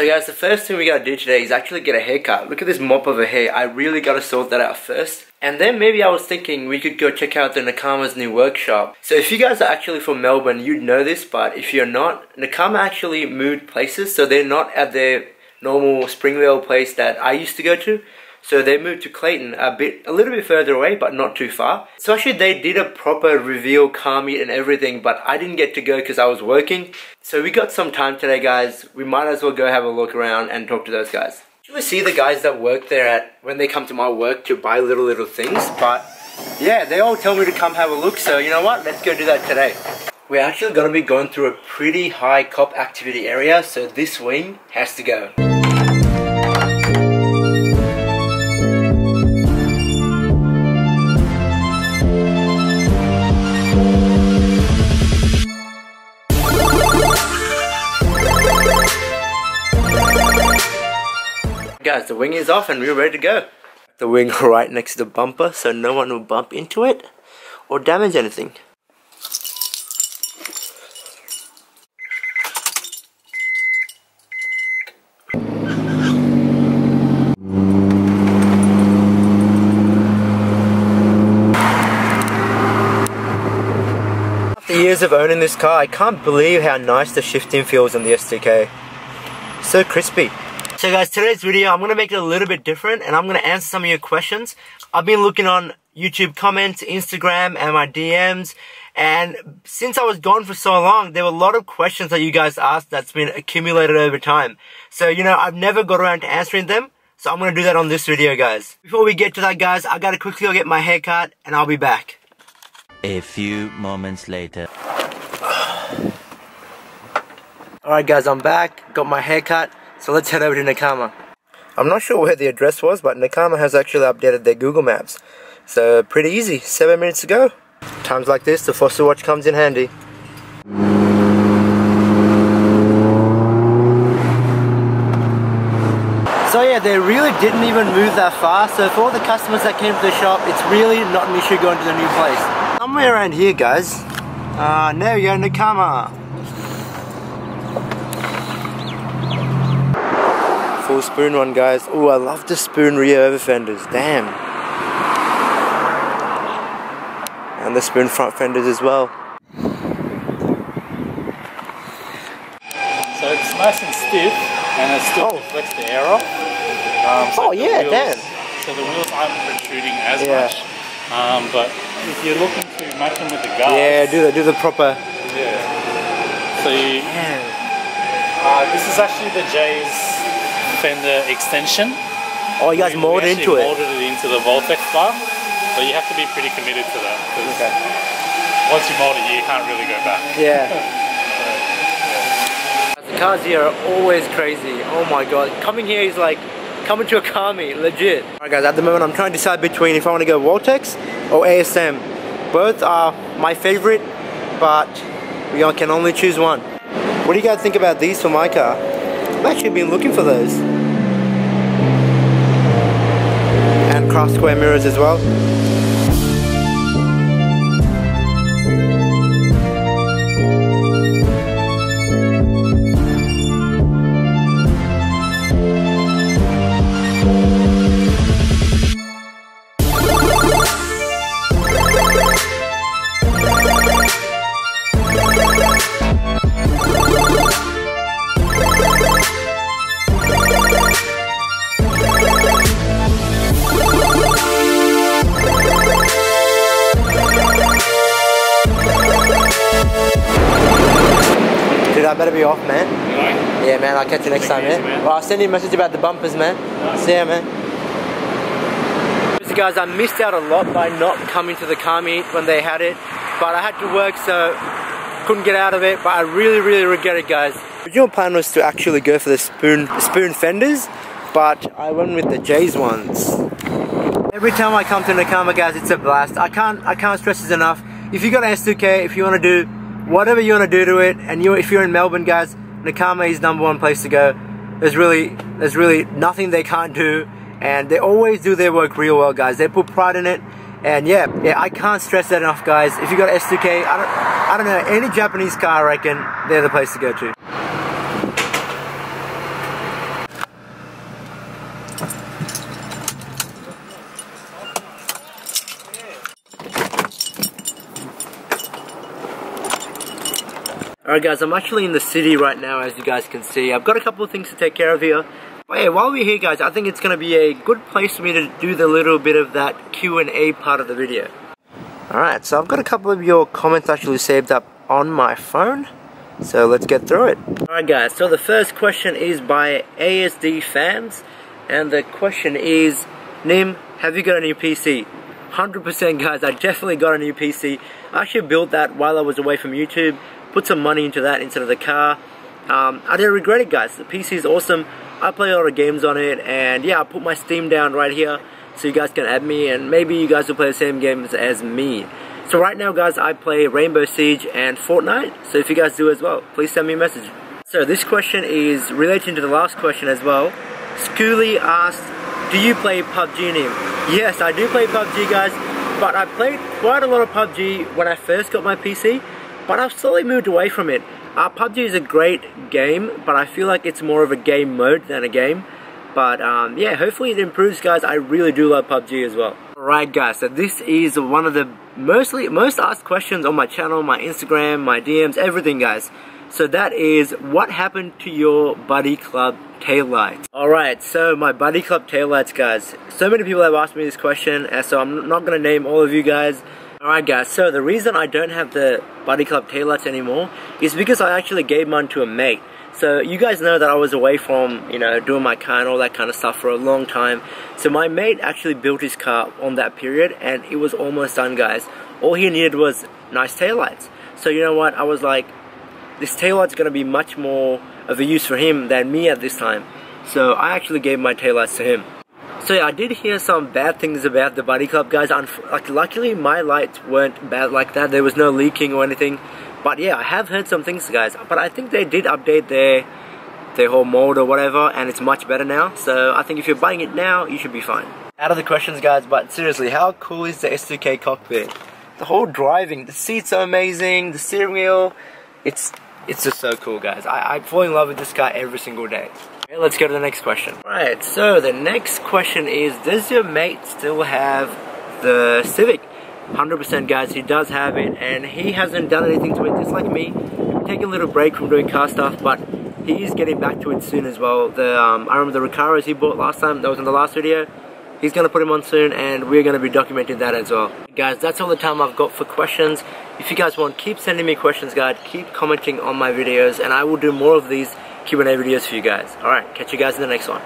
So guys, the first thing we gotta do today is actually get a haircut. Look at this mop of a hair. I really gotta sort that out first. And then maybe I was thinking we could go check out the NAKAMA's new workshop. So if you guys are actually from Melbourne, you'd know this, but if you're not, NAKAMA actually moved places, so they're not at their normal Springvale place that I used to go to. So they moved to Clayton, a little bit further away, but not too far. So actually they did a proper reveal, car meet and everything, but I didn't get to go because I was working. So we got some time today, guys. We might as well go have a look around and talk to those guys. Usually see the guys that work there when they come to my work to buy little things, but yeah, they all tell me to come have a look, so you know what? Let's go do that today. We're actually going to be going through a pretty high cop activity area, so this wing has to go. Guys, the wing is off and we're ready to go. The wing right next to the bumper so no one will bump into it or damage anything. After years of owning this car, I can't believe how nice the shifting feels on the S2K. So crispy. So guys, today's video, I'm going to make it a little bit different and I'm going to answer some of your questions. I've been looking on YouTube comments, Instagram and my DMs, and since I was gone for so long, there were a lot of questions that you guys asked that's been accumulated over time. So, you know, I've never got around to answering them, so I'm going to do that on this video, guys. Before we get to that, guys, I got to quickly go get my hair cut and I'll be back. A few moments later. Alright guys, I'm back, got my hair cut. So let's head over to NAKAMA. I'm not sure where the address was, but NAKAMA has actually updated their Google Maps. So pretty easy, 7 minutes to go. Times like this, the Fossil Watch comes in handy. So yeah, they really didn't even move that far. So for all the customers that came to the shop, it's really not an issue going to the new place. Somewhere around here, guys. There we go, NAKAMA. Full spoon one, guys. Oh, I love the spoon rear over fenders. Damn. And the spoon front fenders as well. So it's nice and stiff, and it still reflects the air off. So yeah, damn. So the wheels aren't protruding as much. But if you're looking to match them with the guards, yeah, do the proper. Yeah. So this is actually the J's fender extension. Oh, you guys molded into it? Molded it into the Voltex bar, but you have to be pretty committed to that. Okay. Once you mold it, you can't really go back. Yeah. The cars here are always crazy. Oh my god, coming here is like coming to a car meet, legit. Alright guys, at the moment I'm trying to decide between if I want to go Voltex or ASM. Both are my favorite, but we can only choose one. What do you guys think about these for my car? I've actually been looking for those. And craft square mirrors as well. Dude, I better be off, man. Right. Yeah, man, I'll catch you next time, man. Well, I'll send you a message about the bumpers, man. See ya, man. So guys, I missed out a lot by not coming to the car meet when they had it. But I had to work, so couldn't get out of it. But I really regret it, guys. The original plan was to actually go for the spoon fenders, but I went with the J's ones. Every time I come to NAKAMA, guys, it's a blast. I can't stress this enough. If you got an S2K, if you want to do whatever you want to do to it, and if you're in Melbourne, guys, NAKAMA is #1 place to go. There's really nothing they can't do, and they always do their work real well, guys. They put pride in it, and yeah, I can't stress that enough, guys. If you got S2K, I don't know, any Japanese car, I reckon they're the place to go to. Alright guys, I'm actually in the city right now, as you guys can see. I've got a couple of things to take care of here. But yeah, while we're here guys, I think it's going to be a good place for me to do the little bit of that Q&A part of the video. Alright, so I've got a couple of your comments actually saved up on my phone. So let's get through it. Alright guys, so the first question is by ASD Fans. And the question is, Nim, have you got a new PC? 100% guys, I definitely got a new PC. I actually built that while I was away from YouTube. Put some money into that instead of the car. I didn't regret it guys. The PC is awesome. I play a lot of games on it, and yeah, I put my Steam down right here so you guys can add me, and maybe you guys will play the same games as me. So right now guys, I play Rainbow Siege and Fortnite, so if you guys do as well, please send me a message. So this question is relating to the last question as well. Schooly asked, do you play PUBG, Nim? Yes, I do play PUBG guys, but I played quite a lot of PUBG when I first got my PC, but I've slowly moved away from it. PUBG is a great game, but I feel like it's more of a game mode than a game. But yeah, hopefully it improves guys. I really do love PUBG as well. Alright guys, so this is one of the most asked questions on my channel, my Instagram, my DMs, everything guys. So that is, what happened to your Buddy Club taillights? Alright, so my Buddy Club taillights guys. So many people have asked me this question, and so I'm not going to name all of you guys. Alright guys, so the reason I don't have the Buddy Club taillights anymore is because I actually gave mine to a mate. So you guys know that I was away from, you know, doing my car and all that kind of stuff for a long time. So my mate actually built his car on that period, and it was almost done guys. All he needed was nice taillights. So you know what, I was like, this taillight's going to be much more of a use for him than me at this time. So I actually gave my taillights to him. So yeah, I did hear some bad things about the Buddy Club guys. Luckily my lights weren't bad like that. There was no leaking or anything. But yeah, I have heard some things guys. But I think they did update their whole mold or whatever, and it's much better now. So I think if you're buying it now, you should be fine. Out of the questions guys, but seriously, how cool is the S2K cockpit? The whole driving, the seats are amazing, the steering wheel, it's just so cool guys. I fall in love with this car every single day. Okay, let's go to the next question. Alright, so the next question is, does your mate still have the Civic? 100% guys, he does have it, and he hasn't done anything to it, just like me. Take a little break from doing car stuff, but he is getting back to it soon as well. I remember the Recaros he bought last time, that was in the last video. He's going to put him on soon, and we're going to be documenting that as well. Guys, that's all the time I've got for questions. If you guys want, keep sending me questions guys, keep commenting on my videos, and I will do more of these Q&A videos for you guys. Alright, catch you guys in the next one.